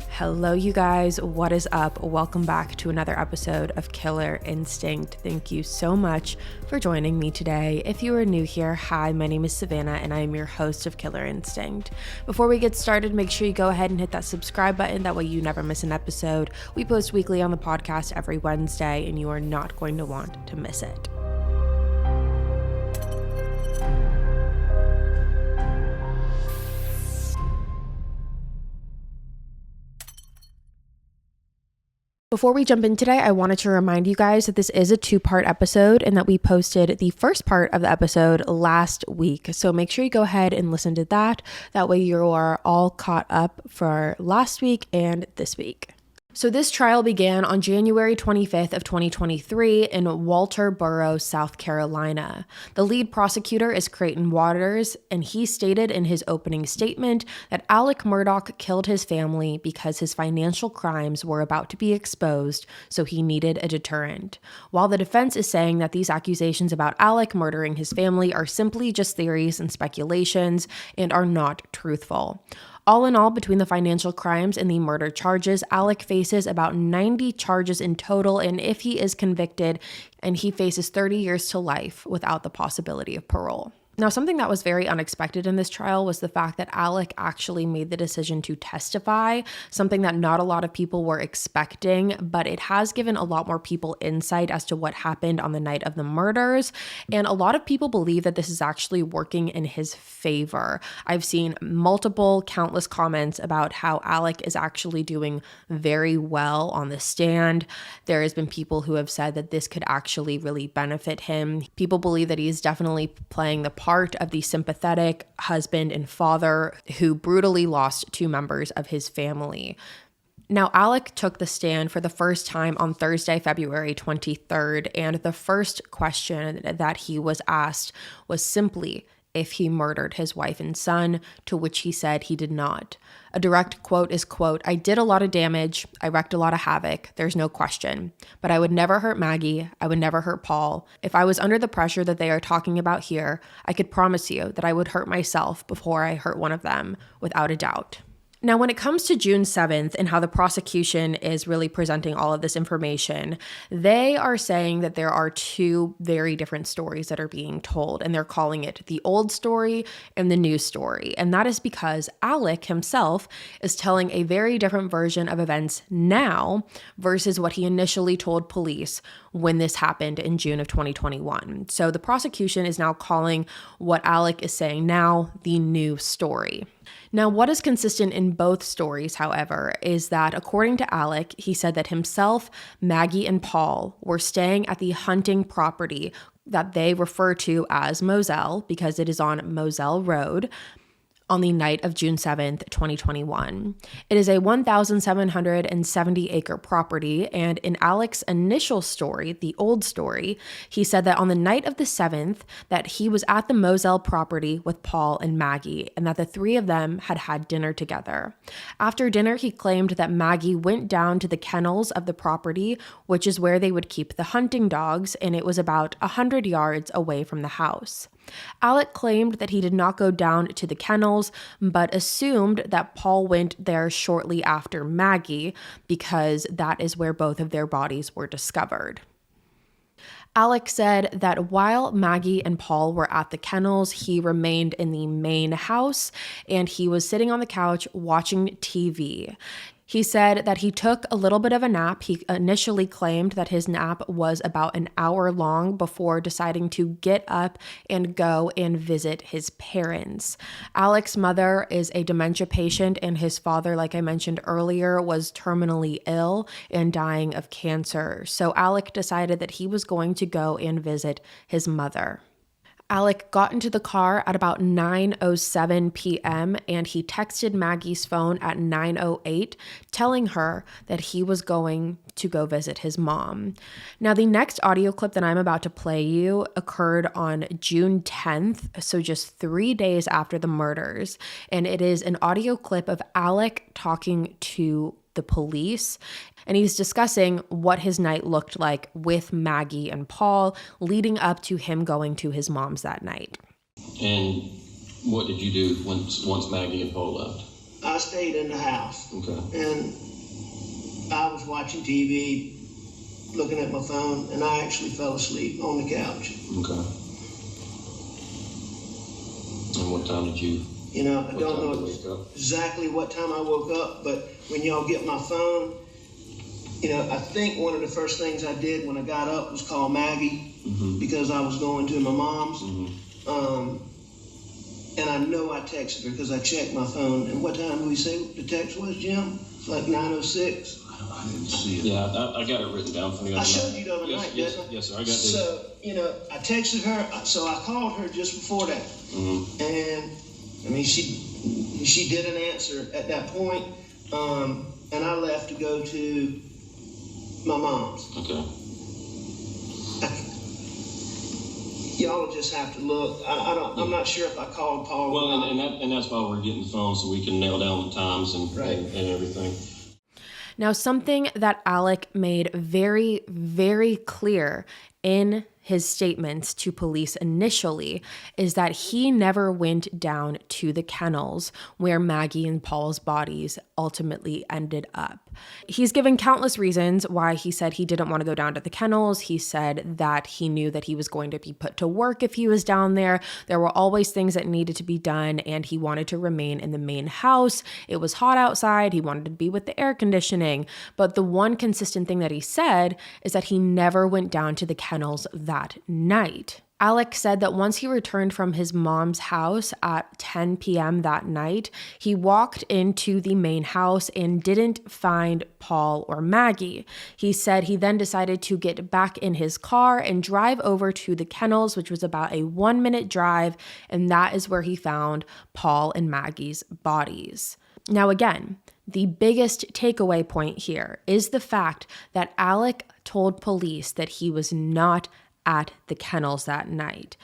Hello, you guys. What is up? Welcome back to another episode of Killer Instinct. Thank you so much for joining me today. If you are new here, hi, my name is Savannah and I am your host of Killer Instinct. Before we get started, make sure you go ahead and hit that subscribe button. That way you never miss an episode. We post weekly on the podcast every Wednesday and you are not going to want to miss it. Before we jump in today, I wanted to remind you guys that this is a two-part episode and that we posted the first part of the episode last week. So make sure you go ahead and listen to that. That way you are all caught up for last week and this week. So this trial began on January 25th of 2023 in Walterboro, South Carolina. The lead prosecutor is Creighton Waters, and he stated in his opening statement that Alex Murdaugh killed his family because his financial crimes were about to be exposed, so he needed a deterrent. While the defense is saying that these accusations about Alex murdering his family are simply just theories and speculations and are not truthful. All in all, between the financial crimes and the murder charges, Alex faces about 90 charges in total, and if he is convicted, and he faces 30 years to life without the possibility of parole. Now, something that was very unexpected in this trial was the fact that Alex actually made the decision to testify, something that not a lot of people were expecting, but it has given a lot more people insight as to what happened on the night of the murders. And a lot of people believe that this is actually working in his favor. I've seen countless comments about how Alex is actually doing very well on the stand. There has been people who have said that this could actually really benefit him. People believe that he is definitely playing the part of the sympathetic husband and father who brutally lost two members of his family. Now, Alex took the stand for the first time on Thursday, February 23rd, and the first question that he was asked was simply if he murdered his wife and son, to which he said he did not. A direct quote is, quote, "I did a lot of damage. I wreaked a lot of havoc. There's no question. But I would never hurt Maggie. I would never hurt Paul. If I was under the pressure that they are talking about here, I could promise you that I would hurt myself before I hurt one of them, without a doubt." Now, when it comes to June 7th and how the prosecution is really presenting all of this information, they are saying that there are two very different stories that are being told, and they're calling it the old story and the new story. And that is because Alex himself is telling a very different version of events now versus what he initially told police when this happened in June of 2021. So the prosecution is now calling what Alex is saying now the new story. Now, what is consistent in both stories, however, is that according to Alex, he said that himself, Maggie, and Paul were staying at the hunting property that they refer to as Moselle because it is on Moselle Road on the night of June 7th, 2021. It is a 1,770-acre property, and in Alex's initial story, the old story, he said that on the night of the 7th, that he was at the Moselle property with Paul and Maggie, and that the three of them had had dinner together. After dinner, he claimed that Maggie went down to the kennels of the property, which is where they would keep the hunting dogs, and it was about 100 yards away from the house. Alex claimed that he did not go down to the kennels, but assumed that Paul went there shortly after Maggie because that is where both of their bodies were discovered. Alex said that while Maggie and Paul were at the kennels, he remained in the main house and he was sitting on the couch watching TV. He said that he took a little bit of a nap. He initially claimed that his nap was about an hour long before deciding to get up and go and visit his parents. Alex's mother is a dementia patient, and his father, like I mentioned earlier, was terminally ill and dying of cancer. So Alex decided that he was going to go and visit his mother. Alex got into the car at about 9:07 p.m. and he texted Maggie's phone at 9:08, telling her that he was going to go visit his mom. Now, the next audio clip that I'm about to play you occurred on June 10th, so just 3 days after the murders. And it is an audio clip of Alex talking to the police, and he's discussing what his night looked like with Maggie and Paul leading up to him going to his mom's that night. And what did you do once Maggie and Paul left? I stayed in the house. Okay. And I was watching TV, looking at my phone, and I actually fell asleep on the couch. Okay. And what time did you? I don't know exactly what time I woke up, but when y'all get my phone, I think one of the first things I did when I got up was call Maggie because I was going to my mom's. And I know I texted her because I checked my phone. And what time did we say the text was, Jim? It's like 9:06. I didn't see it. Yeah, I got it written down for you. I showed you the other night, didn't I? Yes, sir. I got it. So, I texted her. So I called her just before that. And, she didn't answer at that point. And I left to go to my mom's. Okay. Y'all will just have to look. I'm not sure if I called Paul. Well, and that's why we're getting the phone so we can nail down the times and everything. Now, something that Alex made very, very clear in his statements to police initially is that he never went down to the kennels where Maggie and Paul's bodies ultimately ended up. He's given countless reasons why he said he didn't want to go down to the kennels. He said that he knew that he was going to be put to work if he was down there. There were always things that needed to be done, and he wanted to remain in the main house. It was hot outside. He wanted to be with the air conditioning. But the one consistent thing that he said is that he never went down to the kennels that night. Alex said that once he returned from his mom's house at 10 p.m. that night, he walked into the main house and didn't find Paul or Maggie. He said he then decided to get back in his car and drive over to the kennels, which was about a 1-minute drive, and that is where he found Paul and Maggie's bodies. Now again, the biggest takeaway point here is the fact that Alex told police that he was not at the kennels that night.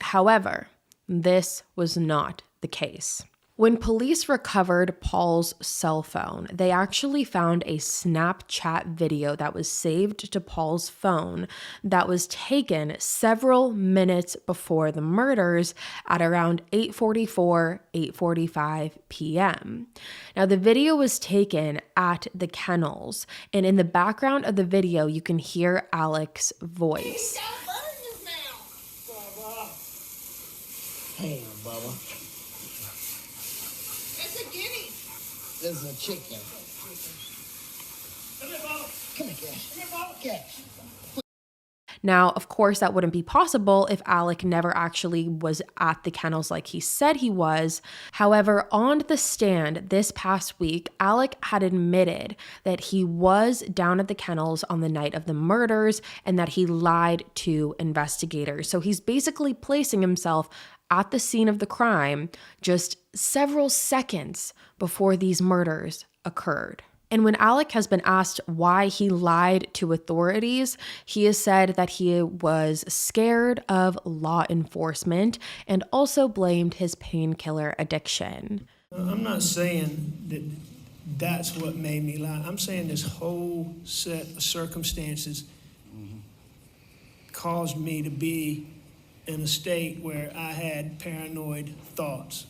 However, this was not the case. When police recovered Paul's cell phone, they actually found a Snapchat video that was saved to Paul's phone that was taken several minutes before the murders at around 8:44, 8:45 p.m. Now, the video was taken at the kennels, and in the background of the video, you can hear Alex's voice. Hey, Bubba. It's a guinea. This is a chicken. Come here, Bubba. Come here, Cash. Come here, Bubba. Cash. Now, of course, that wouldn't be possible if Alex never actually was at the kennels like he said he was. However, on the stand this past week, Alex had admitted that he was down at the kennels on the night of the murders and that he lied to investigators. So he's basically placing himself at the scene of the crime just several seconds before these murders occurred. And when Alex has been asked why he lied to authorities, he has said that he was scared of law enforcement and also blamed his painkiller addiction. I'm not saying that that's what made me lie. I'm saying this whole set of circumstances caused me to be in a state where I had paranoid thoughts.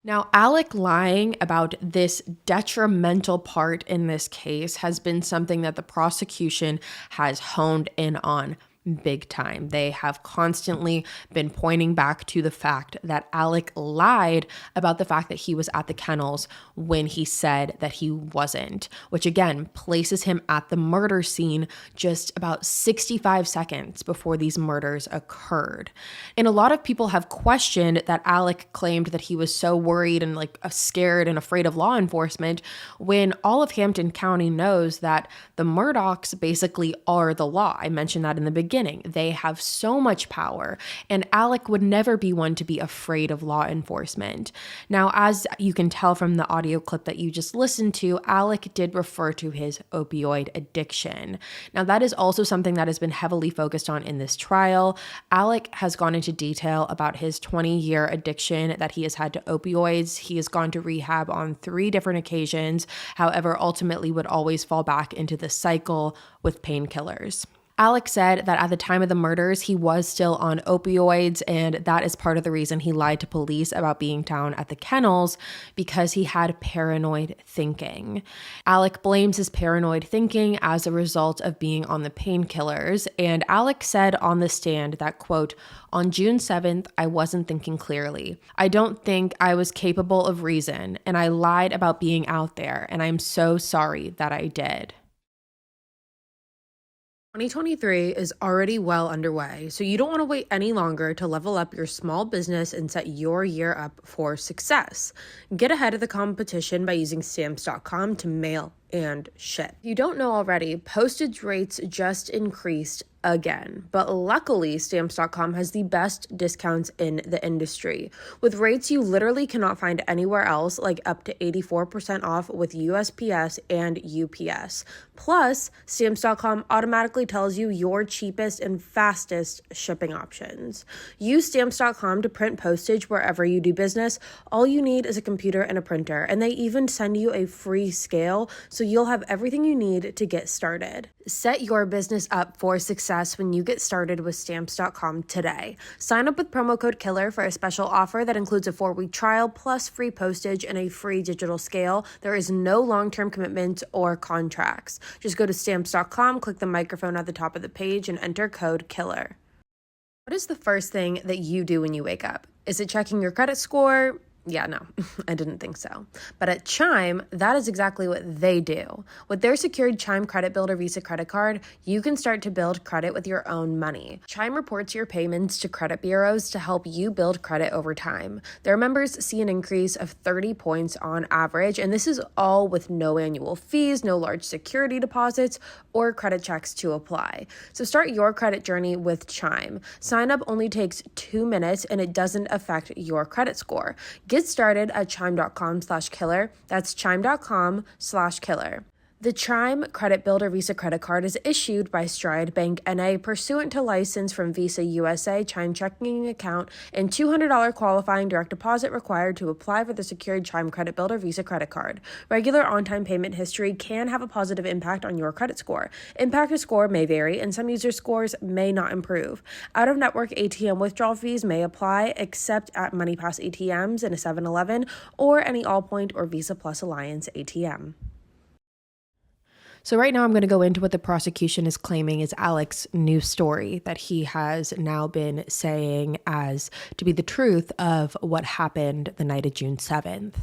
Now, Alex lying about this detrimental part in this case has been something that the prosecution has honed in on big time. They have constantly been pointing back to the fact that Alex lied about the fact that he was at the kennels when he said that he wasn't, which again places him at the murder scene just about 65 seconds before these murders occurred. And a lot of people have questioned that Alex claimed that he was so worried and scared and afraid of law enforcement when all of Hampton County knows that the Murdaughs basically are the law. I mentioned that in the beginning. beginning. They have so much power, and Alec would never be one to be afraid of law enforcement. Now, as you can tell from the audio clip that you just listened to, Alec did refer to his opioid addiction. Now, that is also something that has been heavily focused on in this trial. Alec has gone into detail about his 20-year addiction that he has had to opioids. He has gone to rehab on 3 different occasions, however, ultimately would always fall back into the cycle with painkillers. Alex said that at the time of the murders, he was still on opioids, and that is part of the reason he lied to police about being down at the kennels, because he had paranoid thinking. Alec blames his paranoid thinking as a result of being on the painkillers, and Alex said on the stand that, quote, "On June 7th, I wasn't thinking clearly. I don't think I was capable of reason, and I lied about being out there, and I'm so sorry that I did." 2023 is already well underway, so you don't want to wait any longer to level up your small business and set your year up for success. Get ahead of the competition by using Stamps.com to mail and ship. If you don't know already, postage rates just increased again, but luckily Stamps.com has the best discounts in the industry, with rates you literally cannot find anywhere else, like up to 84% off with USPS and UPS. Plus, Stamps.com automatically tells you your cheapest and fastest shipping options. Use Stamps.com to print postage wherever you do business. All you need is a computer and a printer, and they even send you a free scale, so you'll have everything you need to get started. Set your business up for success when you get started with Stamps.com today. Sign up with promo code KILLER for a special offer that includes a 4-week trial plus free postage and a free digital scale. There is no long-term commitment or contracts. Just go to Stamps.com, click the microphone at the top of the page, and enter code KILLER. What is the first thing that you do when you wake up? Is it checking your credit score? Yeah, no, I didn't think so. But at Chime, that is exactly what they do. With their secured Chime Credit Builder Visa credit card, you can start to build credit with your own money. Chime reports your payments to credit bureaus to help you build credit over time. Their members see an increase of 30 points on average, and this is all with no annual fees, no large security deposits, or credit checks to apply. So start your credit journey with Chime. Sign up only takes 2 minutes, and it doesn't affect your credit score. Get started at chime.com/killer. That's chime.com/killer. The Chime Credit Builder Visa credit card is issued by Stride Bank N.A. pursuant to license from Visa USA, Chime checking account, and $200 qualifying direct deposit required to apply for the secured Chime Credit Builder Visa credit card. Regular on-time payment history can have a positive impact on your credit score. Impacted score may vary, and some user scores may not improve. Out-of-network ATM withdrawal fees may apply, except at MoneyPass ATMs and a 7-Eleven or any Allpoint or Visa Plus Alliance ATM. So right now I'm going to go into what the prosecution is claiming is Alex's new story that he has now been saying as to be the truth of what happened the night of June 7th.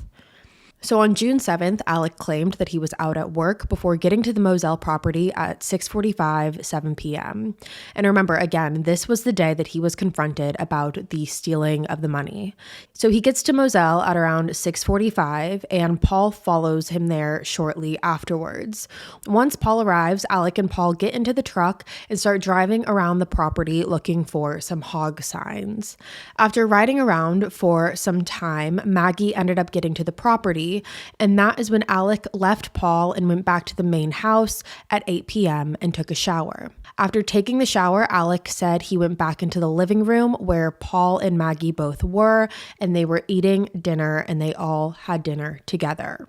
So on June 7th, Alec claimed that he was out at work before getting to the Moselle property at 6:45, 7 p.m. And remember, again, this was the day that he was confronted about the stealing of the money. So he gets to Moselle at around 6:45, and Paul follows him there shortly afterwards. Once Paul arrives, Alec and Paul get into the truck and start driving around the property looking for some hog signs. After riding around for some time, Maggie ended up getting to the property, and that is when Alec left Paul and went back to the main house at 8 p.m. and took a shower. After taking the shower, Alec said he went back into the living room where Paul and Maggie both were, and they were eating dinner, and they all had dinner together.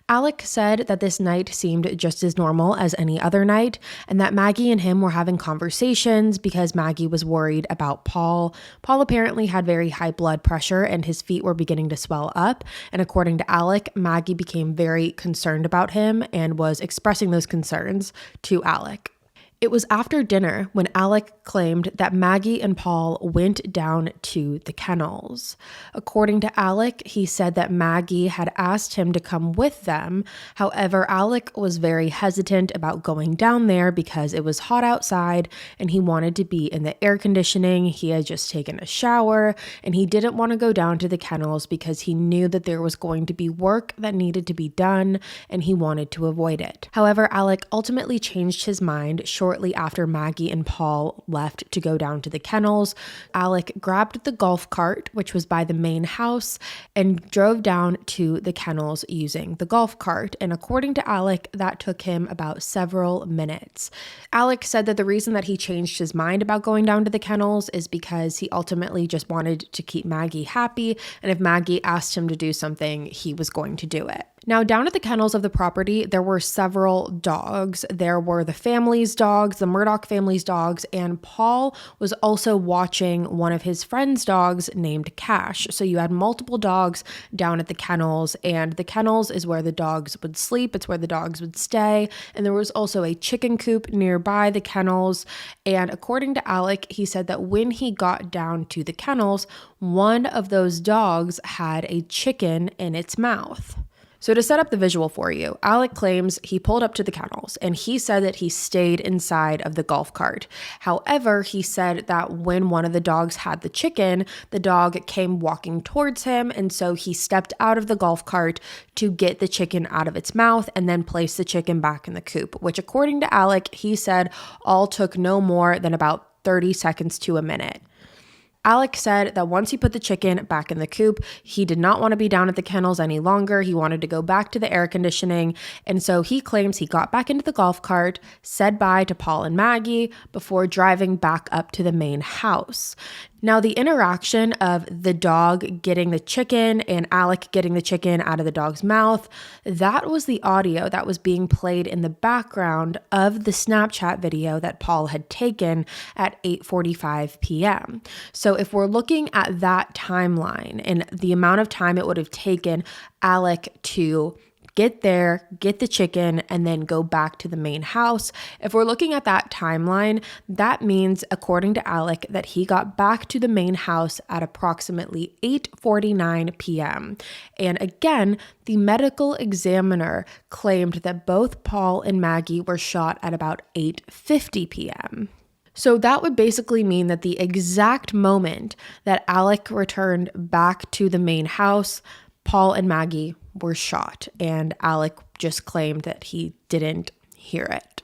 Alec said that this night seemed just as normal as any other night, and that Maggie and him were having conversations because Maggie was worried about Paul. Paul apparently had very high blood pressure and his feet were beginning to swell up, and according to Alec, Maggie became very concerned about him and was expressing those concerns to Alec. It was after dinner when Alec claimed that Maggie and Paul went down to the kennels. According to Alec, he said that Maggie had asked him to come with them. However, Alec was very hesitant about going down there because it was hot outside and he wanted to be in the air conditioning. He had just taken a shower and he didn't want to go down to the kennels because he knew that there was going to be work that needed to be done and he wanted to avoid it. However, Alec ultimately changed his mind shortly shortly after Maggie and Paul left to go down to the kennels, Alec grabbed the golf cart, which was by the main house, and drove down to the kennels using the golf cart. And according to Alec, that took him about several minutes. Alec said that the reason that he changed his mind about going down to the kennels is because he ultimately just wanted to keep Maggie happy, and if Maggie asked him to do something, he was going to do it. Now, down at the kennels of the property, there were several dogs. There were the family's dogs, the Murdaugh family's dogs, and Paul was also watching one of his friend's dogs named Cash. So you had multiple dogs down at the kennels, and the kennels is where the dogs would sleep. It's where the dogs would stay. And there was also a chicken coop nearby the kennels. And according to Alec, he said that when he got down to the kennels, one of those dogs had a chicken in its mouth. So to set up the visual for you, Alec claims he pulled up to the kennels and he said that he stayed inside of the golf cart. However, he said that when one of the dogs had the chicken, the dog came walking towards him, and so he stepped out of the golf cart to get the chicken out of its mouth and then place the chicken back in the coop, which according to Alec, he said all took no more than about 30 seconds to a minute. Alec said that once he put the chicken back in the coop, he did not want to be down at the kennels any longer. He wanted to go back to the air conditioning. And so he claims he got back into the golf cart, said bye to Paul and Maggie before driving back up to the main house. Now, the interaction of the dog getting the chicken and Alec getting the chicken out of the dog's mouth, that was the audio that was being played in the background of the Snapchat video that Paul had taken at 8:45 p.m. So if we're looking at that timeline and the amount of time it would have taken Alec to get there, get the chicken, and then go back to the main house. If we're looking at that timeline, that means, according to Alec, that he got back to the main house at approximately 8:49 p.m. And again, the medical examiner claimed that both Paul and Maggie were shot at about 8:50 p.m. So that would basically mean that the exact moment that Alec returned back to the main house, Paul and Maggie were shot, and Alec just claimed that he didn't hear it.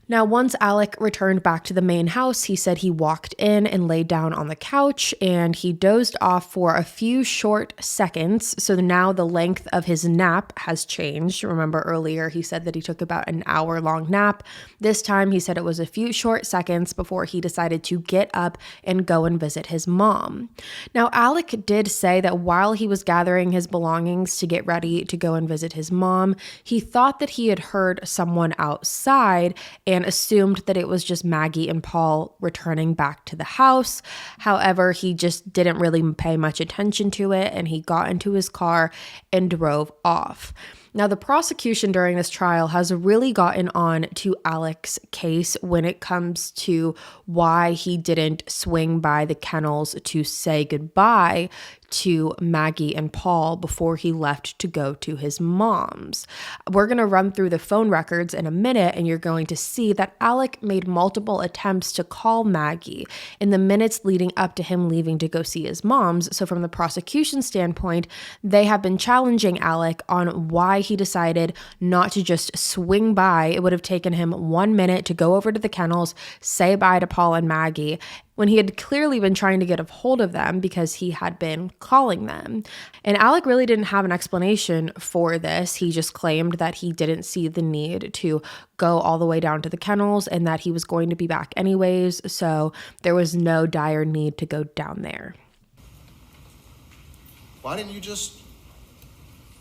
Now, once Alec returned back to the main house, he said he walked in and laid down on the couch and he dozed off for a few short seconds. So now the length of his nap has changed. Remember earlier, he said that he took about an hour-long nap. This time, he said it was a few short seconds before he decided to get up and go and visit his mom. Now, Alec did say that while he was gathering his belongings to get ready to go and visit his mom, he thought that he had heard someone outside and assumed that it was just Maggie and Paul returning back to the house. However, he just didn't really pay much attention to it, and he got into his car and drove off. Now, the prosecution during this trial has really gotten on to Alec's case when it comes to why he didn't swing by the kennels to say goodbye to Maggie and Paul before he left to go to his mom's. We're going to run through the phone records in a minute, and you're going to see that Alec made multiple attempts to call Maggie in the minutes leading up to him leaving to go see his mom's. So from the prosecution standpoint, they have been challenging Alec on why he decided not to just swing by. It would have taken him 1 minute to go over to the kennels, say bye to Paul and Maggie, when he had clearly been trying to get a hold of them because he had been calling them. And Alec really didn't have an explanation for this. He just claimed that he didn't see the need to go all the way down to the kennels and that he was going to be back anyways, so there was no dire need to go down there. Why didn't you just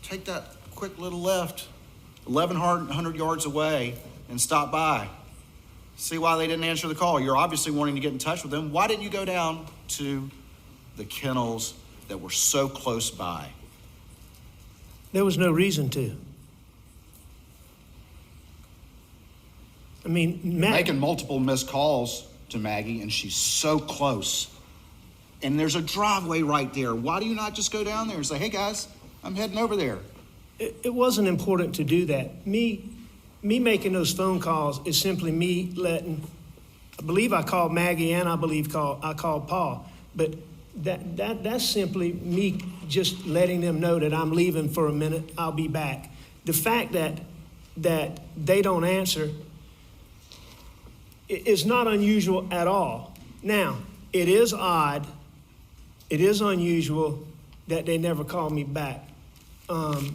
take that quick little left 1,100 yards away and stop by? See why they didn't answer the call. You're obviously wanting to get in touch with them. Why didn't you go down to the kennels that were so close by? There was no reason to. I mean, Making multiple missed calls to Maggie, and she's so close. And there's a driveway right there. Why do you not just go down there and say, hey guys, I'm heading over there? It wasn't important to do that. Me making those phone calls is simply me letting, I believe I called Maggie and I called Paul, but that's simply me just letting them know that I'm leaving for a minute, I'll be back. The fact that they don't answer, is not unusual at all. Now, it is odd, it is unusual that they never called me back. But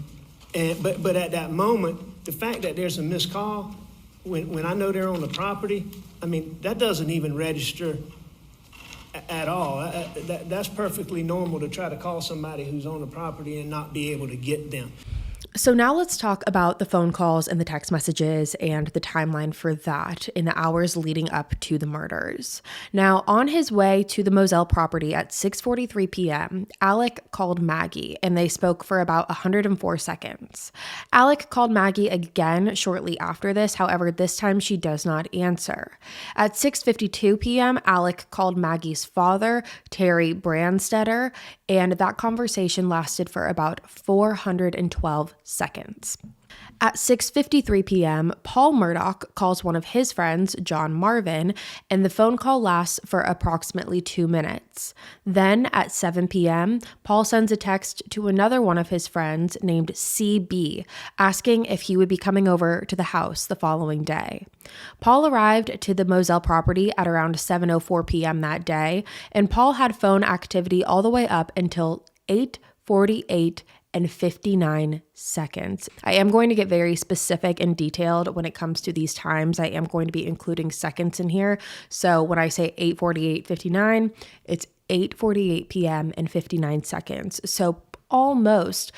at that moment, the fact that there's a missed call, when I know they're on the property, I mean, that doesn't even register at all. That's perfectly normal to try to call somebody who's on the property and not be able to get them. So now let's talk about the phone calls and the text messages and the timeline for that in the hours leading up to the murders. Now, on his way to the Moselle property at 6:43 p.m., Alec called Maggie and they spoke for about 104 seconds. Alec called Maggie again shortly after this, however, this time she does not answer. At 6:52 p.m., Alec called Maggie's father, Terry Brandstetter, and that conversation lasted for about 412 seconds. At 6:53 p.m., Paul Murdaugh calls one of his friends, John Marvin, and the phone call lasts for approximately 2 minutes. Then at 7 p.m., Paul sends a text to another one of his friends named CB, asking if he would be coming over to the house the following day. Paul arrived to the Moselle property at around 7:04 p.m. that day, and Paul had phone activity all the way up until 8:48 and 59 seconds. I am going to get very specific and detailed when it comes to these times. I am going to be including seconds in here. So when I say 8:48:59, it's 8:48 p.m. and 59 seconds. So almost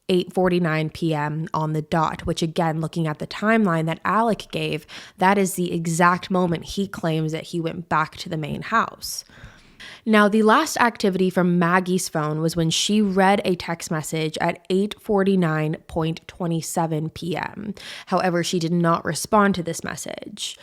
8:49 p.m. on the dot, which again, looking at the timeline that Alec gave, that is the exact moment he claims that he went back to the main house. Now, the last activity from Maggie's phone was when she read a text message at 8:49.27 p.m. However, she did not respond to this message.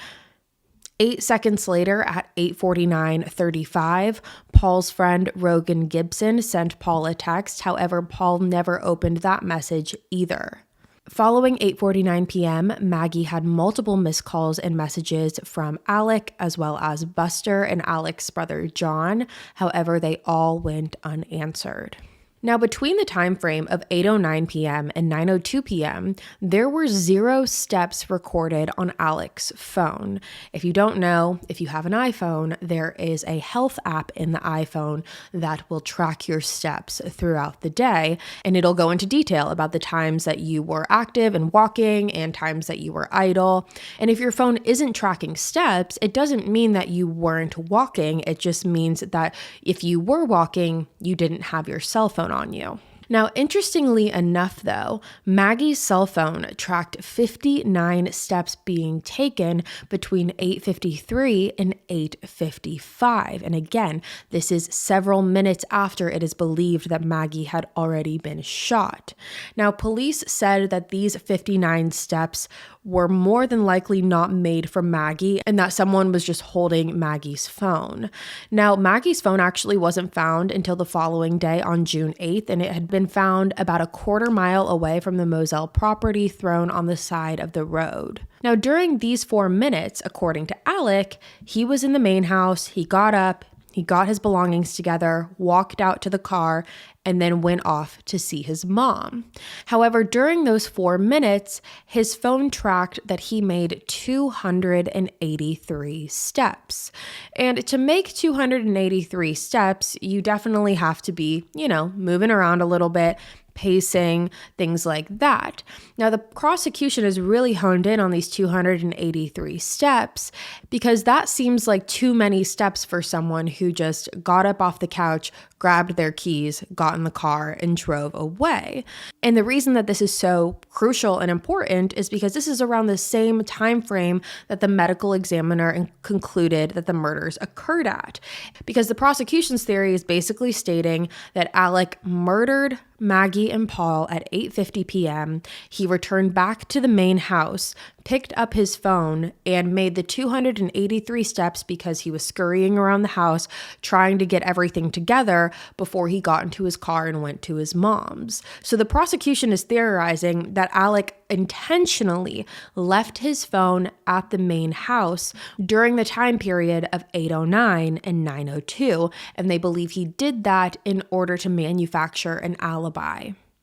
8 seconds later, at 8:49:35, Paul's friend Rogan Gibson sent Paul a text. However, Paul never opened that message either. Following 8:49 p.m., Maggie had multiple missed calls and messages from Alec as well as Buster and Alec's brother John. However, they all went unanswered. Now, between the time frame of 8:09 p.m. and 9:02 p.m., there were 0 steps recorded on Alec's phone. If you don't know, if you have an iPhone, there is a health app in the iPhone that will track your steps throughout the day, and it'll go into detail about the times that you were active and walking and times that you were idle. And if your phone isn't tracking steps, it doesn't mean that you weren't walking. It just means that if you were walking, you didn't have your cell phone on you. Now, interestingly enough, though, Maggie's cell phone tracked 59 steps being taken between 8:53 and 8:55. And again, this is several minutes after it is believed that Maggie had already been shot. Now, police said that these 59 steps were more than likely not made from Maggie and that someone was just holding Maggie's phone. Now, Maggie's phone actually wasn't found until the following day on June 8th, and it had been found about a quarter-mile away from the Moselle property, thrown on the side of the road. Now, during these 4 minutes, according to Alec, he was in the main house, he got up, he got his belongings together, walked out to the car, and then went off to see his mom. However, during those 4 minutes, his phone tracked that he made 283 steps. And to make 283 steps, you definitely have to be, moving around a little bit, pacing, things like that. Now, the prosecution is really honed in on these 283 steps because that seems like too many steps for someone who just got up off the couch, grabbed their keys, got in the car, and drove away. And the reason that this is so crucial and important is because this is around the same time frame that the medical examiner concluded that the murders occurred at. Because the prosecution's theory is basically stating that Alec murdered Maggie and Paul at 8:50 p.m. He returned back to the main house, picked up his phone, and made the 283 steps because he was scurrying around the house trying to get everything together before he got into his car and went to his mom's. So the prosecution is theorizing that Alec intentionally left his phone at the main house during the time period of 8:09 and 9:02, and they believe he did that in order to manufacture an alibi.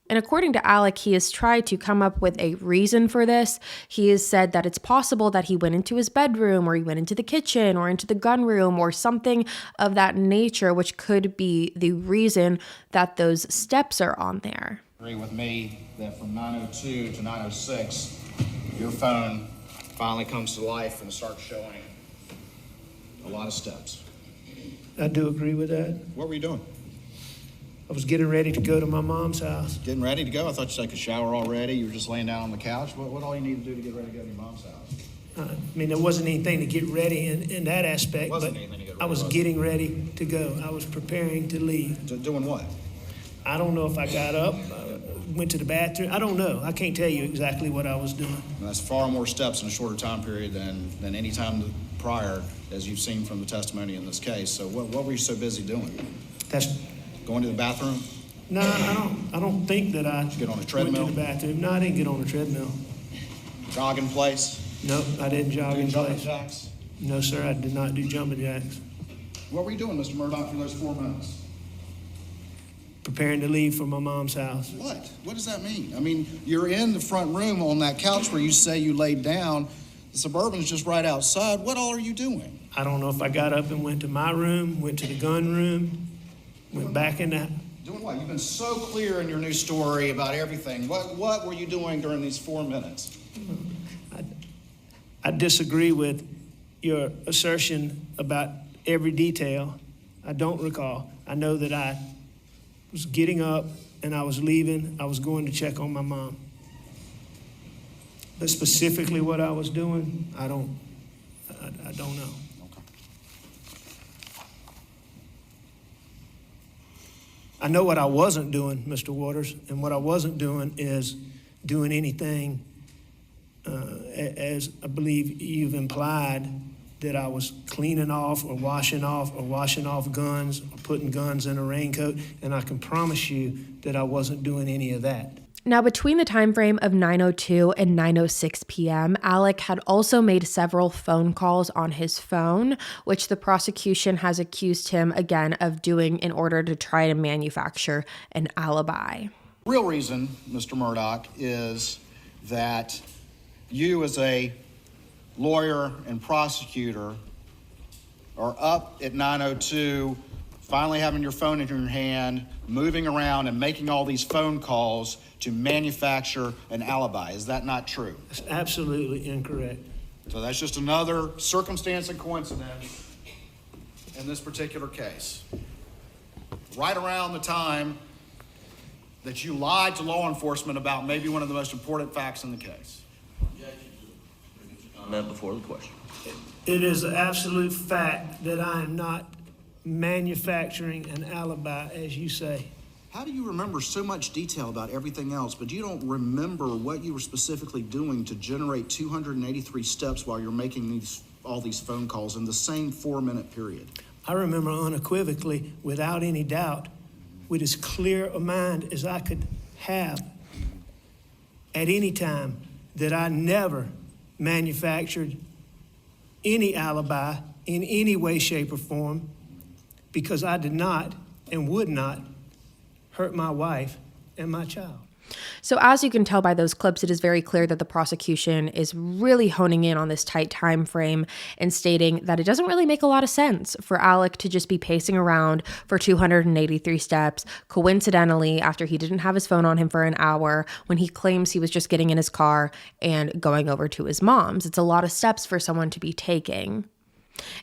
And according to Alec, he has tried to come up with a reason for this. He has said that it's possible that he went into his bedroom, or he went into the kitchen, or into the gun room, or something of that nature, which could be the reason that those steps are on there. Agree with me that from 902 to 906, your phone finally comes to life and starts showing a lot of steps. I do agree with that. What were you doing? I was getting ready to go to my mom's house. Getting ready to go? I thought you took a shower already. You were just laying down on the couch. What all you need to do to get ready to go to your mom's house? I mean, there wasn't anything to get ready in that aspect, but Wasn't anything to get ready, I was was it? getting ready to go. I was preparing to leave. Doing what? I don't know if I got up, went to the bathroom. I don't know. I can't tell you exactly what I was doing. That's far more steps in a shorter time period than any time prior, as you've seen from the testimony in this case. So what were you so busy doing? That's Going to the bathroom? no, I don't think that I Did you get on a treadmill? went to the bathroom. No, I didn't get on a treadmill. Jogging place? No, I didn't jog in Jumping place. jacks? No, sir, I did not do jumping jacks. What were you doing, Mr. Murdaugh, for those 4 minutes? Preparing to leave for my mom's house. What? What does that mean? I mean, you're in the front room on that couch where you say you laid down. The Suburban's just right outside. What all are you doing? I don't know if I got up and went to my room, went to the gun room, went back in the. Doing what? You've been so clear in your new story about everything. What were you doing during these 4 minutes? I disagree with your assertion about every detail. I don't recall. I know that I was getting up and I was leaving. I was going to check on my mom. But specifically what I was doing, I don't know. Okay. I know what I wasn't doing, Mr. Waters, and what I wasn't doing is doing anything, as I believe you've implied, that I was cleaning off or washing off guns or putting guns in a raincoat, and I can promise you that I wasn't doing any of that. Now, between the time frame of 9:02 and 9:06 p.m., Alec had also made several phone calls on his phone, which the prosecution has accused him again of doing in order to try to manufacture an alibi. Real reason, Mr. Murdaugh, is that you as a lawyer and prosecutor are up at 9:02, finally having your phone in your hand, moving around and making all these phone calls to manufacture an alibi. Is that not true? That's absolutely incorrect. So that's just another circumstance and coincidence in this particular case. Right around the time that you lied to law enforcement about maybe one of the most important facts in the case. Comment before the question. It is an absolute fact that I am not manufacturing an alibi, as you say. How do you remember so much detail about everything else, but you don't remember what you were specifically doing to generate 283 steps while you're making all these phone calls in the same 4-minute period? I remember unequivocally, without any doubt, with as clear a mind as I could have at any time, that I never manufactured any alibi in any way, shape, or form, because I did not and would not hurt my wife and my child. So as you can tell by those clips, it is very clear that the prosecution is really honing in on this tight time frame and stating that it doesn't really make a lot of sense for Alec to just be pacing around for 283 steps, coincidentally, after he didn't have his phone on him for an hour, when he claims he was just getting in his car and going over to his mom's. It's a lot of steps for someone to be taking.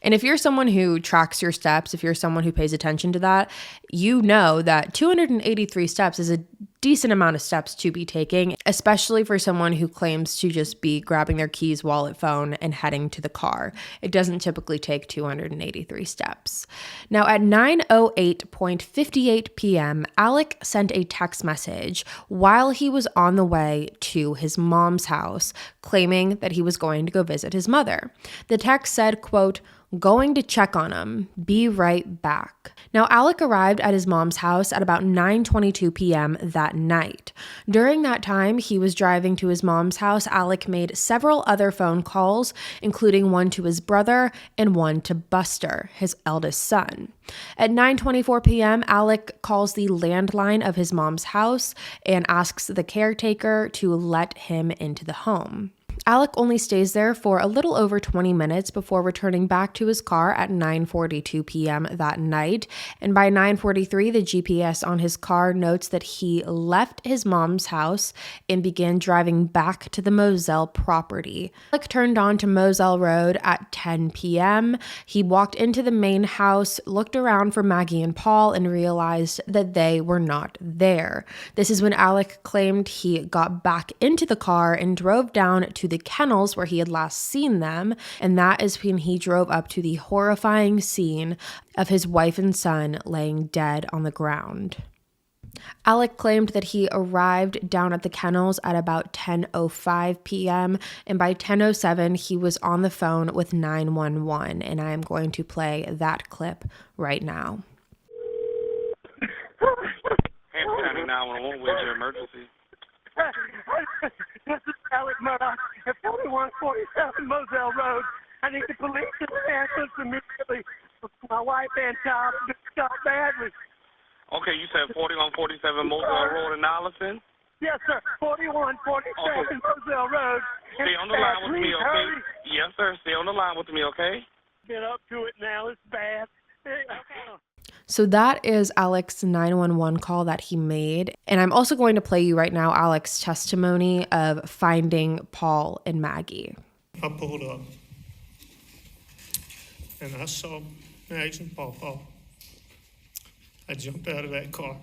And if you're someone who tracks your steps, if you're someone who pays attention to that, you know that 283 steps is a decent amount of steps to be taking, especially for someone who claims to just be grabbing their keys, wallet, phone, and heading to the car. It doesn't typically take 283 steps. Now, at 9:08:58 p.m., Alec sent a text message while he was on the way to his mom's house, claiming that he was going to go visit his mother. The text said, quote, Going to check on him. Be right back. Now, Alec arrived at his mom's house at about 9:22 p.m. that night. During that time, he was driving to his mom's house. Alec made several other phone calls, including one to his brother and one to Buster, his eldest son. At 9:24 p.m., Alec calls the landline of his mom's house and asks the caretaker to let him into the home. Alec only stays there for a little over 20 minutes before returning back to his car at 9:42 p.m. that night, and by 9:43, the GPS on his car notes that he left his mom's house and began driving back to the Moselle property. Alec turned onto Moselle Road at 10 p.m. He walked into the main house, looked around for Maggie and Paul, and realized that they were not there. This is when Alec claimed he got back into the car and drove down to the kennels where he had last seen them, and that is when he drove up to the horrifying scene of his wife and son laying dead on the ground. Alec claimed that he arrived down at the kennels at about 10:05 p.m., and by 10:07 he was on the phone with 911, and I am going to play that clip right now. Hampton County 911, where's your emergency? This is Alex Murdaugh at 4147 Moselle Road. I need the police to ambulance immediately. My wife and child just shot badly. Okay, you said 4147 Moselle Road in Allison? Yes, sir. 4147 Moselle Road. Stay on the line with me, okay? Hurry. Yes, sir. Stay on the line with me, okay? Get up to it now. It's bad. Okay. So that is Alex's 911 call that he made. And I'm also going to play you right now Alex's testimony of finding Paul and Maggie. I pulled up and I saw Mags and Paul. I jumped out of that car.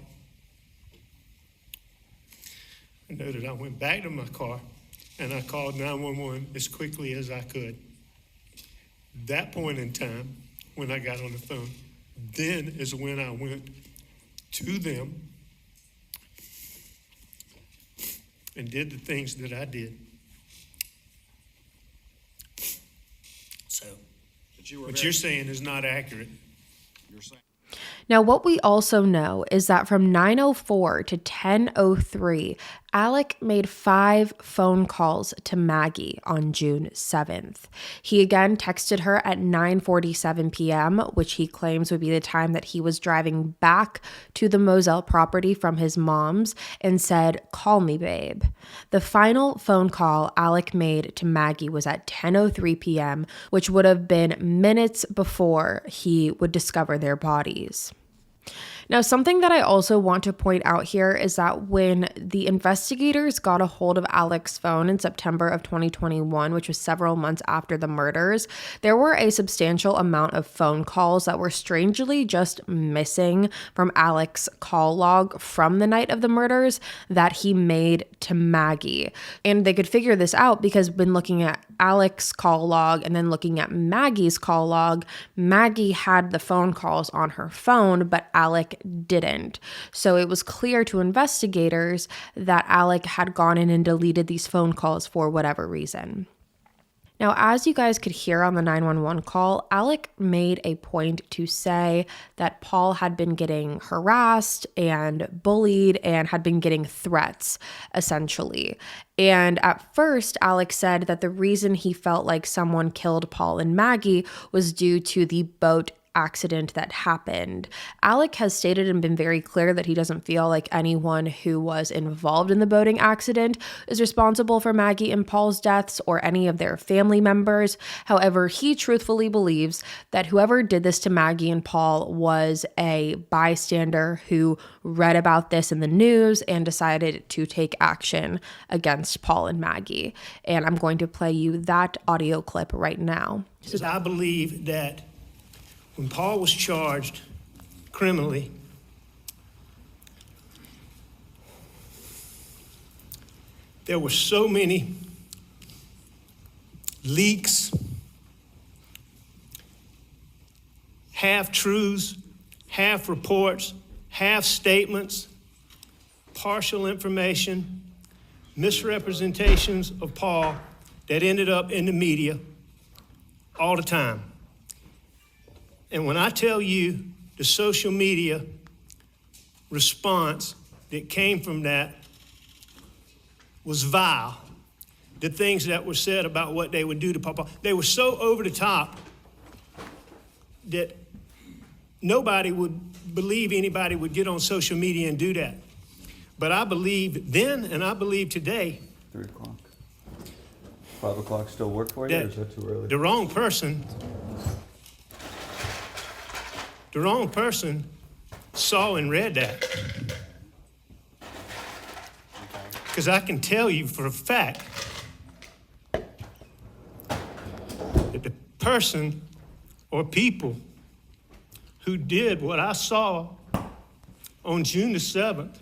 I noted I went back to my car and I called 911 as quickly as I could. That point in time, when I got on the phone, then is when I went to them and did the things that I did. So, what you're saying is not accurate. Now, what we also know is that from 9:04 to 10:03, Alec made 5 phone calls to Maggie on June 7th. He again texted her at 9:47 p.m., which he claims would be the time that he was driving back to the Moselle property from his mom's, and said, "Call me, babe." The final phone call Alec made to Maggie was at 10:03 p.m., which would have been minutes before he would discover their bodies. Now, something that I also want to point out here is that when the investigators got a hold of Alex's phone in September of 2021, which was several months after the murders, there were a substantial amount of phone calls that were strangely just missing from Alex's call log from the night of the murders that he made to Maggie. And they could figure this out because when looking at Alex's call log and then looking at Maggie's call log, Maggie had the phone calls on her phone, but Alec didn't. So it was clear to investigators that Alec had gone in and deleted these phone calls for whatever reason. Now, as you guys could hear on the 911 call, Alec made a point to say that Paul had been getting harassed and bullied and had been getting threats, essentially. And at first, Alec said that the reason he felt like someone killed Paul and Maggie was due to the boat accident that happened. Alec has stated and been very clear that he doesn't feel like anyone who was involved in the boating accident is responsible for Maggie and Paul's deaths or any of their family members. However, he truthfully believes that whoever did this to Maggie and Paul was a bystander who read about this in the news and decided to take action against Paul and Maggie. And I'm going to play you that audio clip right now. So I believe that when Paul was charged criminally, there were so many leaks, half-truths, half-reports, half-statements, partial information, misrepresentations of Paul that ended up in the media all the time. And when I tell you the social media response that came from that was vile, the things that were said about what they would do to Papa, they were so over the top that nobody would believe anybody would get on social media and do that. But I believe then, and I believe today, 3 o'clock. 5 o'clock still work for you, or is that too early? the wrong person saw and read that. Because I can tell you for a fact that the person or people who did what I saw on June the 7th,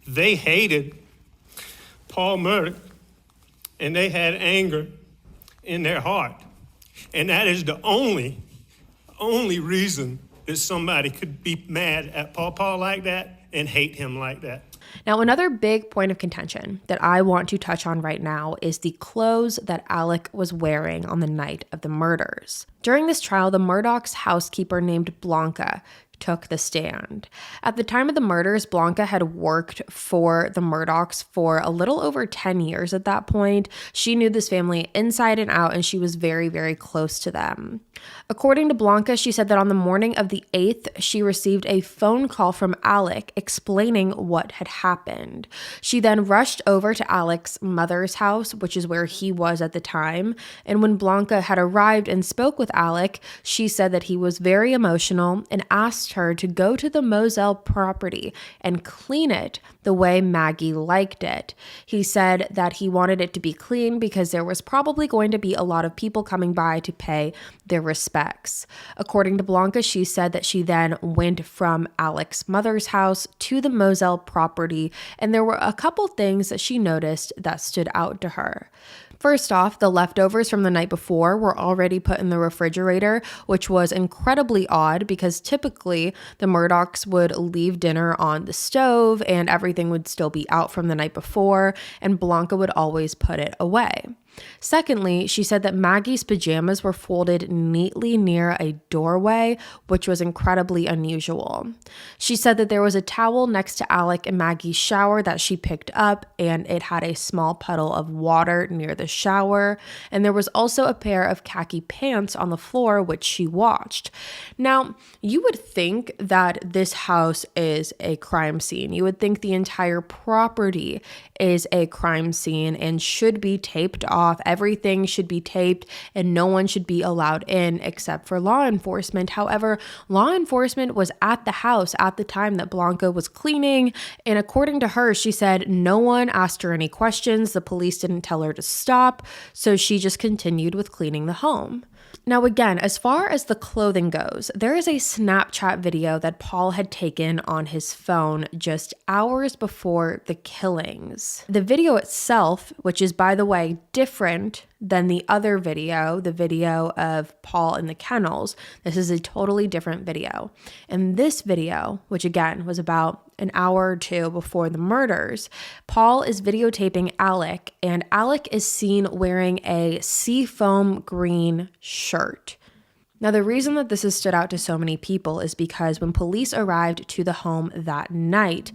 they hated Paul Murdaugh, and they had anger in their heart. And that is the only reason that somebody could be mad at Paul like that and hate him like that. Now, another big point of contention that I want to touch on right now is the clothes that Alec was wearing on the night of the murders. During this trial, the Murdaugh's housekeeper named Blanca took the stand. At the time of the murders, Blanca had worked for the Murdaughs for a little over 10 years at that point. She knew this family inside and out, and she was very, very close to them. According to Blanca, she said that on the morning of the 8th, she received a phone call from Alec explaining what had happened. She then rushed over to Alec's mother's house, which is where he was at the time. And when Blanca had arrived and spoke with Alec, she said that he was very emotional and asked her to go to the Moselle property and clean it the way Maggie liked it. He said that he wanted it to be clean because there was probably going to be a lot of people coming by to pay their respects. According to Blanca, she said that she then went from Alec's mother's house to the Moselle property, and there were a couple things that she noticed that stood out to her. First off, the leftovers from the night before were already put in the refrigerator, which was incredibly odd because typically the Murdaughs would leave dinner on the stove and everything would still be out from the night before, and Blanca would always put it away. Secondly, she said that Maggie's pajamas were folded neatly near a doorway, which was incredibly unusual. She said that there was a towel next to Alec and Maggie's shower that she picked up, and it had a small puddle of water near the shower, and there was also a pair of khaki pants on the floor, which she watched. Now, you would think that this house is a crime scene. You would think the entire property is a crime scene and should be taped off. Everything should be taped and no one should be allowed in except for law enforcement. However, law enforcement was at the house at the time that Blanca was cleaning, and according to her, she said no one asked her any questions. The police didn't tell her to stop, so she just continued with cleaning the home. Now again, as far as the clothing goes, there is a Snapchat video that Paul had taken on his phone just hours before the killings. The video itself, which is by the way different than the other video, the video of Paul in the kennels, this is a totally different video. And this video, which again was about an hour or two before the murders, Paul is videotaping Alec, and Alec is seen wearing a seafoam green shirt. Now, the reason that this has stood out to so many people is because when police arrived to the home that night,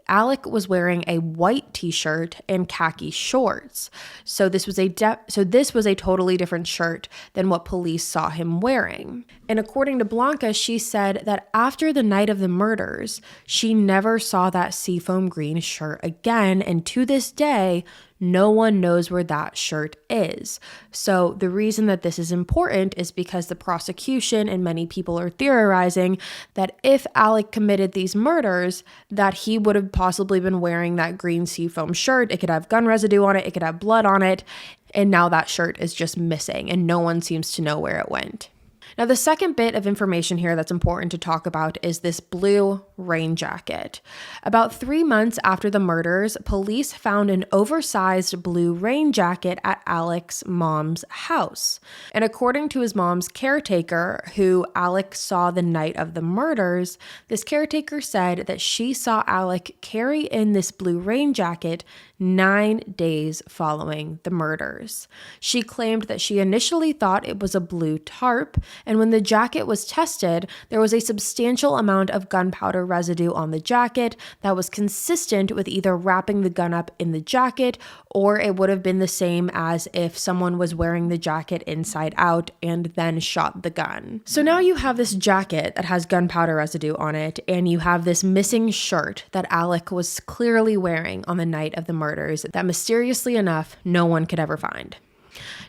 Alec was wearing a white t-shirt and khaki shorts. So this was a totally different shirt than what police saw him wearing. And according to Blanca, she said that after the night of the murders, she never saw that seafoam green shirt again, and to this day, no one knows where that shirt is. So the reason that this is important is because the prosecution and many people are theorizing that if Alec committed these murders, that he would have possibly been wearing that green seafoam shirt. It could have gun residue on it, it could have blood on it, and now that shirt is just missing and no one seems to know where it went. Now, the second bit of information here that's important to talk about is this blue rain jacket. About 3 months after the murders, police found an oversized blue rain jacket at Alec's mom's house. And according to his mom's caretaker, who Alec saw the night of the murders, this caretaker said that she saw Alec carry in this blue rain jacket 9 days following the murders. She claimed that she initially thought it was a blue tarp, and when the jacket was tested, there was a substantial amount of gunpowder residue on the jacket that was consistent with either wrapping the gun up in the jacket, or it would have been the same as if someone was wearing the jacket inside out and then shot the gun. So now you have this jacket that has gunpowder residue on it, and you have this missing shirt that Alec was clearly wearing on the night of the murders that mysteriously enough, no one could ever find.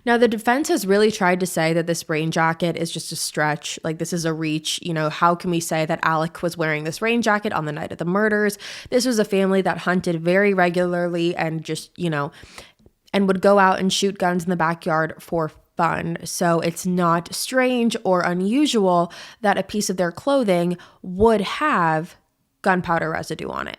Now, the defense has really tried to say that this rain jacket is just a stretch, like this is a reach. How can we say that Alec was wearing this rain jacket on the night of the murders? This was a family that hunted very regularly and just, and would go out and shoot guns in the backyard for fun. So it's not strange or unusual that a piece of their clothing would have gunpowder residue on it.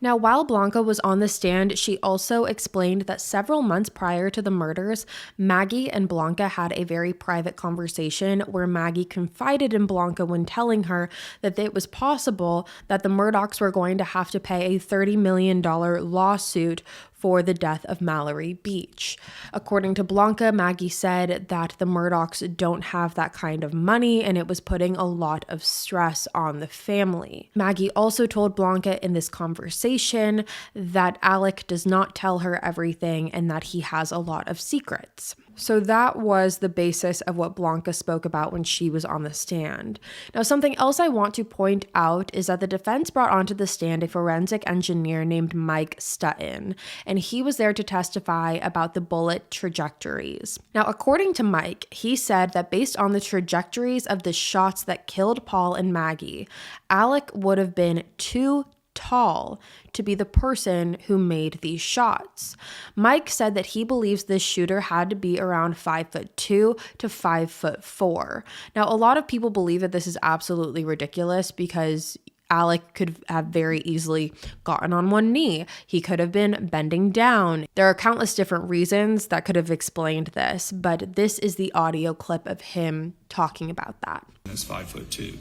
Now, while Blanca was on the stand, she also explained that several months prior to the murders, Maggie and Blanca had a very private conversation where Maggie confided in Blanca when telling her that it was possible that the Murdaughs were going to have to pay a $30 million lawsuit for the death of Mallory Beach. According to Blanca, Maggie said that the Murdaughs don't have that kind of money and it was putting a lot of stress on the family. Maggie also told Blanca in this conversation that Alec does not tell her everything and that he has a lot of secrets. So that was the basis of what Blanca spoke about when she was on the stand. Now, something else I want to point out is that the defense brought onto the stand a forensic engineer named Mike Stutton, and he was there to testify about the bullet trajectories. Now, according to Mike, he said that based on the trajectories of the shots that killed Paul and Maggie, Alec would have been too tall to be the person who made these shots. Mike said that he believes this shooter had to be around 5'2" to 5'4". Now, a lot of people believe that this is absolutely ridiculous because Alec could have very easily gotten on one knee. He could have been bending down. There are countless different reasons that could have explained this, but this is the audio clip of him talking about that. That's 5'2".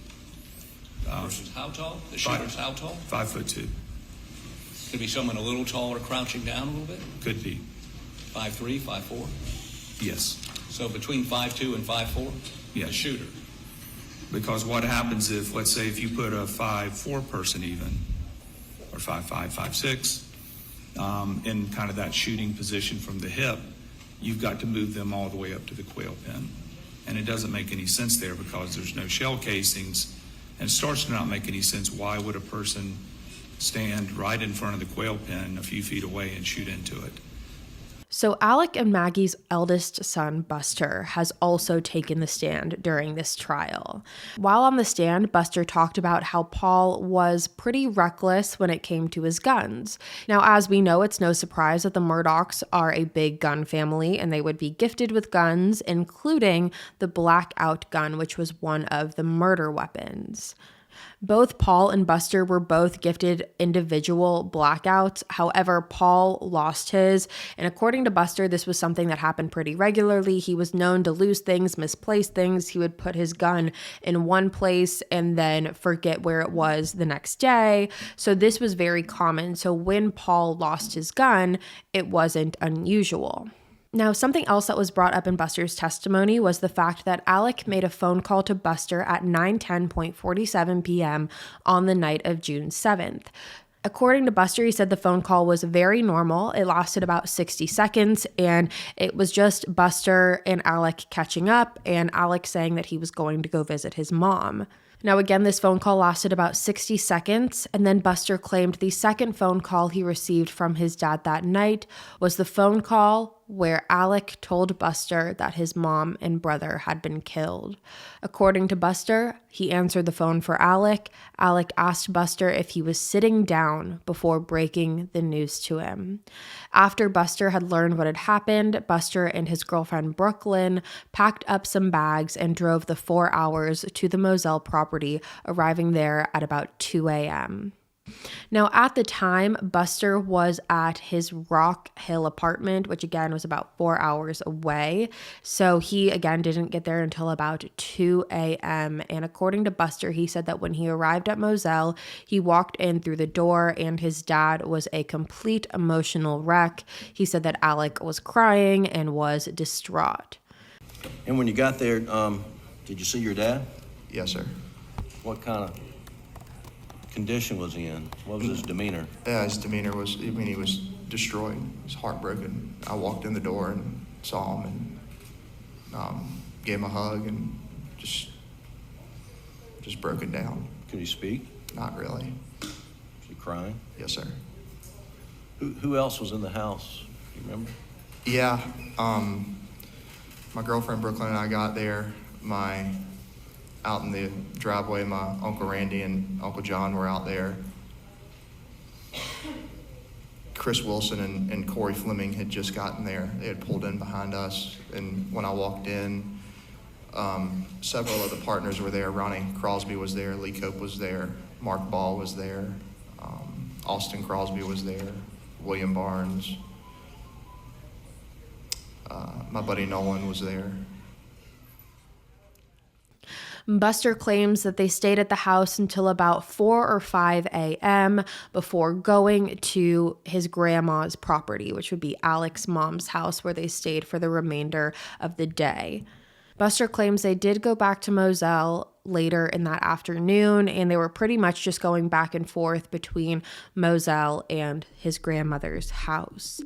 Versus how tall? The shooter's how tall? 5'2". Could be someone a little taller crouching down a little bit? Could be. 5'3", 5'4"? Yes. So between 5'2" and 5'4"? Yes. The shooter. Because what happens if, let's say, if you put a 5'4" person even, or 5'5", 5'6", in kind of that shooting position from the hip, you've got to move them all the way up to the quail pin. And it doesn't make any sense there because there's no shell casings. And it starts to not make any sense. Why would a person stand right in front of the quail pen a few feet away and shoot into it? So Alec and Maggie's eldest son, Buster, has also taken the stand during this trial. While on the stand, Buster talked about how Paul was pretty reckless when it came to his guns. Now, as we know, it's no surprise that the Murdaughs are a big gun family and they would be gifted with guns, including the blackout gun, which was one of the murder weapons. Both Paul and Buster were both gifted individual blackouts. However, Paul lost his, and according to Buster, this was something that happened pretty regularly. He was known to lose things, misplace things. He would put his gun in one place and then forget where it was the next day. So this was very common. So when Paul lost his gun, it wasn't unusual. Now, something else that was brought up in Buster's testimony was the fact that Alec made a phone call to Buster at 9:10:47 p.m. on the night of June 7th. According to Buster, he said the phone call was very normal. It lasted about 60 seconds, and it was just Buster and Alec catching up, and Alec saying that he was going to go visit his mom. Now, again, this phone call lasted about 60 seconds, and then Buster claimed the second phone call he received from his dad that night was the phone call where Alec told Buster that his mom and brother had been killed. According to Buster, he answered the phone for Alec. Alec asked Buster if he was sitting down before breaking the news to him. After Buster had learned what had happened, Buster and his girlfriend Brooklyn packed up some bags and drove the 4 hours to the Moselle property, arriving there at about 2 a.m. Now, at the time, Buster was at his Rock Hill apartment, which again was about 4 hours away. So he again didn't get there until about 2 a.m. And according to Buster, he said that when he arrived at Moselle, he walked in through the door and his dad was a complete emotional wreck. He said that Alec was crying and was distraught. And when you got there, did you see your dad? Yes, sir. What kind of condition was he in? What was his demeanor? Yeah, his demeanor was, he was destroyed. He was heartbroken. I walked in the door and saw him and gave him a hug and just broken down. Could he speak? Not really. Was he crying? Yes, sir. Who else was in the house? Do you remember? Yeah, my girlfriend Brooklyn and I got there. Out in the driveway, my Uncle Randy and Uncle John were out there. Chris Wilson and Corey Fleming had just gotten there. They had pulled in behind us, and when I walked in, several of the partners were there. Ronnie Crosby was there, Lee Cope was there, Mark Ball was there, Austin Crosby was there, William Barnes, my buddy Nolan was there. Buster claims that they stayed at the house until about 4 or 5 a.m. before going to his grandma's property, which would be Alex's mom's house, where they stayed for the remainder of the day. Buster claims they did go back to Moselle later in that afternoon, and they were pretty much just going back and forth between Moselle and his grandmother's house.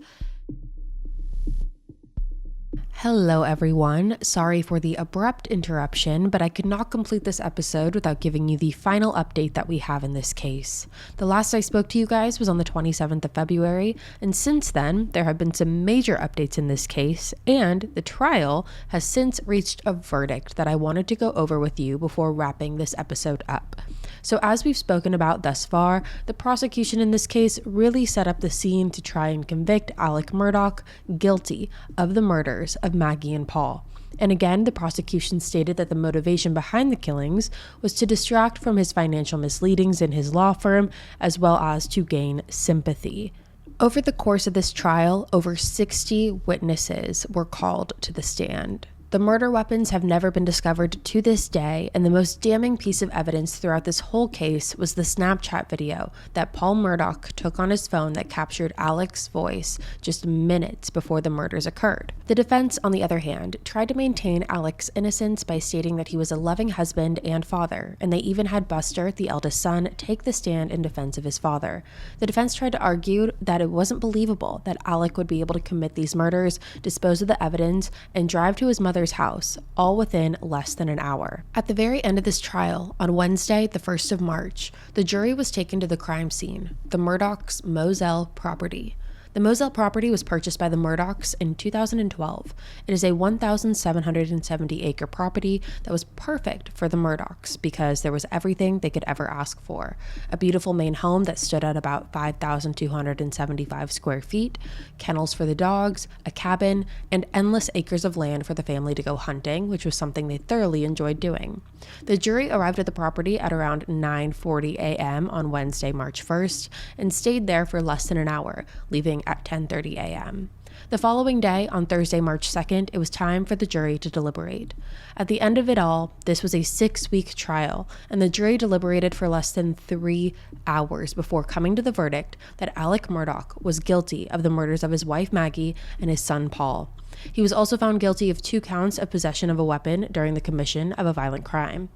Hello everyone, sorry for the abrupt interruption, but I could not complete this episode without giving you the final update that we have in this case. The last I spoke to you guys was on the 27th of February, and since then, there have been some major updates in this case, and the trial has since reached a verdict that I wanted to go over with you before wrapping this episode up. So as we've spoken about thus far, the prosecution in this case really set up the scene to try and convict Alex Murdaugh guilty of the murders of Maggie and Paul. And again, the prosecution stated that the motivation behind the killings was to distract from his financial misleadings in his law firm, as well as to gain sympathy. Over the course of this trial, over 60 witnesses were called to the stand. The murder weapons have never been discovered to this day, and the most damning piece of evidence throughout this whole case was the Snapchat video that Paul Murdaugh took on his phone that captured Alex's voice just minutes before the murders occurred. The defense, on the other hand, tried to maintain Alex's innocence by stating that he was a loving husband and father, and they even had Buster, the eldest son, take the stand in defense of his father. The defense tried to argue that it wasn't believable that Alec would be able to commit these murders, dispose of the evidence, and drive to his mother's house, all within less than an hour. At the very end of this trial, on Wednesday, the 1st of March, the jury was taken to the crime scene, the Murdaugh's Moselle property. The Moselle property was purchased by the Murdaughs in 2012. It is a 1,770-acre property that was perfect for the Murdaughs because there was everything they could ever ask for. A beautiful main home that stood at about 5,275 square feet, kennels for the dogs, a cabin, and endless acres of land for the family to go hunting, which was something they thoroughly enjoyed doing. The jury arrived at the property at around 9:40 a.m. on Wednesday, March 1st, and stayed there for less than an hour, leaving at 10:30 a.m. The following day, on Thursday, March 2nd, it was time for the jury to deliberate. At the end of it all, this was a 6-week trial, and the jury deliberated for less than 3 hours before coming to the verdict that Alex Murdaugh was guilty of the murders of his wife Maggie and his son Paul. He was also found guilty of 2 counts of possession of a weapon during the commission of a violent crime.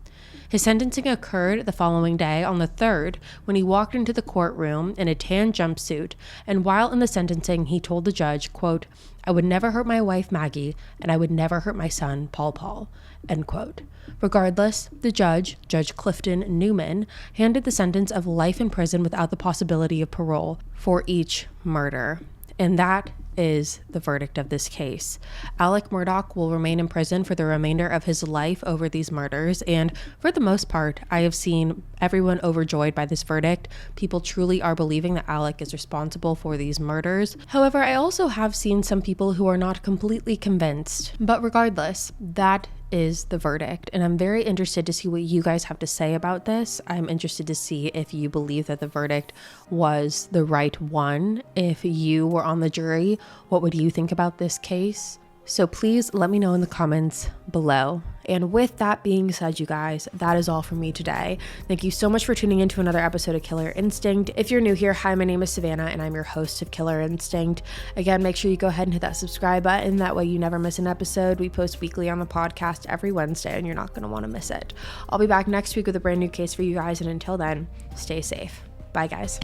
His sentencing occurred the following day on the 3rd when he walked into the courtroom in a tan jumpsuit, and while in the sentencing he told the judge, quote, "I would never hurt my wife Maggie, and I would never hurt my son Paul," end quote. Regardless, the judge, Judge Clifton Newman, handed the sentence of life in prison without the possibility of parole for each murder. And that is the verdict of this case. Alex Murdaugh will remain in prison for the remainder of his life over these murders, and for the most part, I have seen everyone overjoyed by this verdict. People truly are believing that Alex is responsible for these murders. However, I also have seen some people who are not completely convinced. But regardless, that is the verdict. And I'm very interested to see what you guys have to say about this. I'm interested to see if you believe that the verdict was the right one. If you were on the jury, what would you think about this case? So please let me know in the comments below. And with that being said, you guys, that is all from me today. Thank you so much for tuning into another episode of Killer Instinct. If you're new here, hi, my name is Savannah and I'm your host of Killer Instinct. Again, make sure you go ahead and hit that subscribe button. That way you never miss an episode. We post weekly on the podcast every Wednesday and you're not going to want to miss it. I'll be back next week with a brand new case for you guys. And until then, stay safe. Bye, guys.